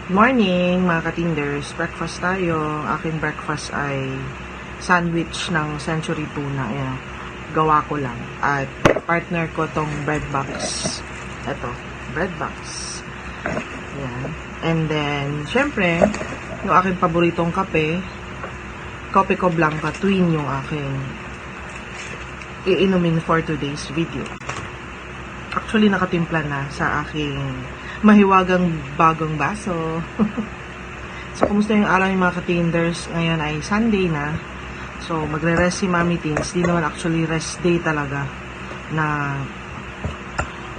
Morning mga katinders, breakfast tayo. Aking breakfast ay sandwich ng Century Tuna. Ayan, gawa ko lang. At partner ko tong bread box. Ito, bread box. Ayan. And then, syempre, yung aking paboritong kape, Kope Ko Blanca Twin yung aking iinumin for today's video. Actually, nakatimpla na sa aking mahiwagang bagong baso. So, kumusta yung araw yung mga katinders? Ngayon ay Sunday na. So, magre-rest si Mami Teens. Di naman actually rest day talaga. Na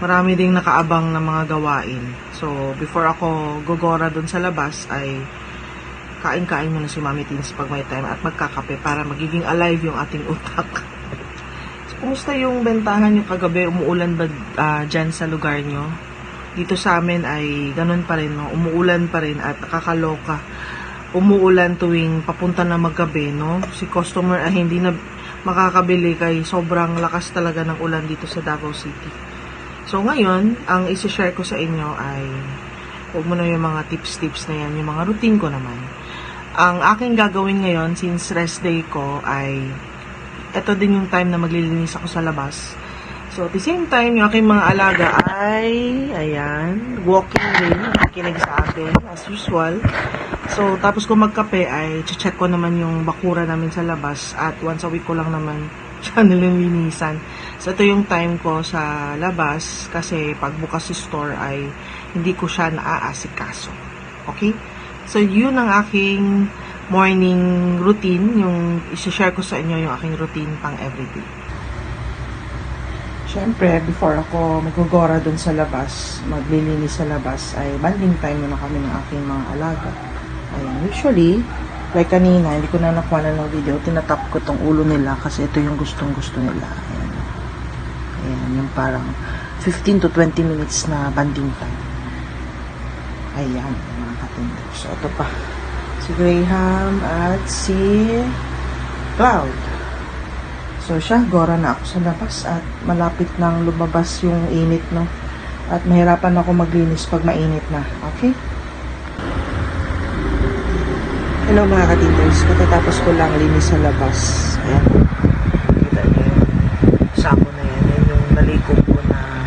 marami ding nakaabang na mga gawain. So, before ako gogora dun sa labas ay kain-kain muna si Mami Teens pag may time at magkakape para magiging alive yung ating utak. So, kumusta yung bentahan yung kagabi? Umuulan ba dyan sa lugar nyo? Dito sa amin ay ganun pa rin, no? Umuulan pa rin at nakakaloka. Umuulan tuwing papunta na maggabi, no? Si customer ay hindi na makakabili kay sobrang lakas talaga ng ulan dito sa Davao City. So ngayon, ang isi-share ko sa inyo ay huwag mo na yung mga tips-tips na yan, yung mga routine ko naman. Ang aking gagawin ngayon, since rest day ko, ay ito din yung time na maglilinis ako sa labas. So, at the same time, yung aking mga alaga ay, ayan, walking rin, nakikinig sa akin, as usual. So, tapos kung magkape, ay check ko naman yung bakura namin sa labas at once a week ko lang naman siya nililinisan. So, ito yung time ko sa labas kasi pag bukas si store ay hindi ko siya naaasikaso. Okay? So, yun ang aking morning routine, yung isi-share ko sa inyo yung aking routine pang everyday. Siyempre, before ako magugora dun sa labas, maglilinis sa labas, ay banding time muna kami ng aking mga alaga. Ayan, usually, like kanina, hindi ko na nakuha na ng video, tinatap ko tong ulo nila kasi ito yung gustong-gusto nila. Ayan. Ayan, yung parang 15 to 20 minutes na banding time. Ayan, mga katinder. So, ito pa. Si Graham at si Cloud. So, siya, gora na ako sa labas at malapit nang lumabas yung init, no? At mahirapan ako maglinis pag mainit na. Okay? Hello mga katinders. Katatapos ko lang linis sa labas. Ayan. Kita niyo yung sako na yan. Yan yung nalikog ko na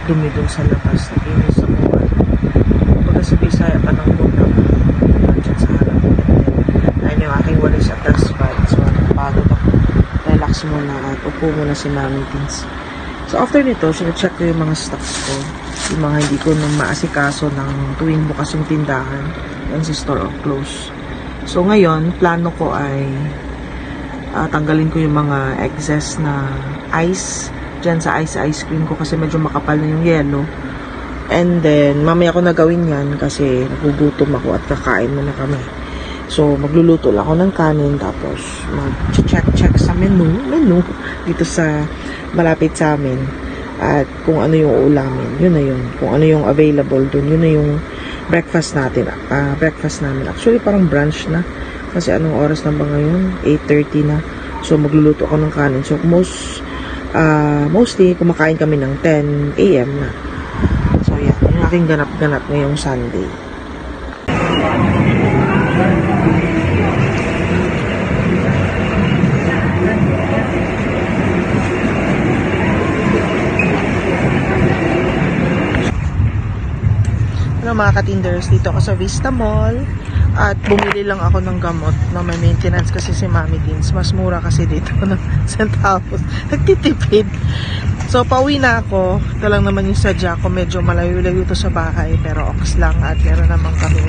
dumi dun sa labas. Naglinis ako. Pagka sa Bisaya pa ng bundang nandiyan sa harap. Ayan yung aking walis at dustpad. So, napagod ako. Relax muna at upo muna si Mami Teens. So, after nito, sinacheck ko yung mga stocks ko. Yung mga hindi ko nang maasikaso ng tuwing bukas yung tindahan. Yan si store or close. So, ngayon, plano ko ay tanggalin ko yung mga excess na ice dyan sa ice cream ko kasi medyo makapal na yung yelo. And then, mamaya ko na gawin yan kasi nagugutom ako at kakain muna kami. So, magluluto lang ako ng kanin tapos mag-check sa menu dito sa malapit sa amin at kung ano yung uulamin, yun na yun. Kung ano yung available dun, yun na yung breakfast natin. Breakfast namin. Actually, parang brunch na kasi anong oras na ba ngayon? 8:30 na. So, magluluto ako ng kanin. So, mostly, kumakain kami ng 10 a.m. na. So, yan. Yung aking ganap-ganap ngayong Sunday. Mga katinders, dito ako sa Vista Mall at bumili lang ako ng gamot na may maintenance kasi si Mami Teens. Mas mura kasi dito ng centavos. Nagtitipid. So, pauwi na ako. Ito lang naman yung sadya ko. Medyo malayo-layo ito sa bahay pero ox lang at meron naman kami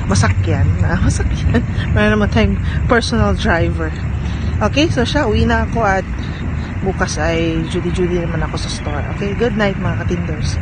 masakyan. Meron naman tayong personal driver. Okay, so siya, uwi na ako at bukas ay judy naman ako sa store. Okay, good night mga katinders.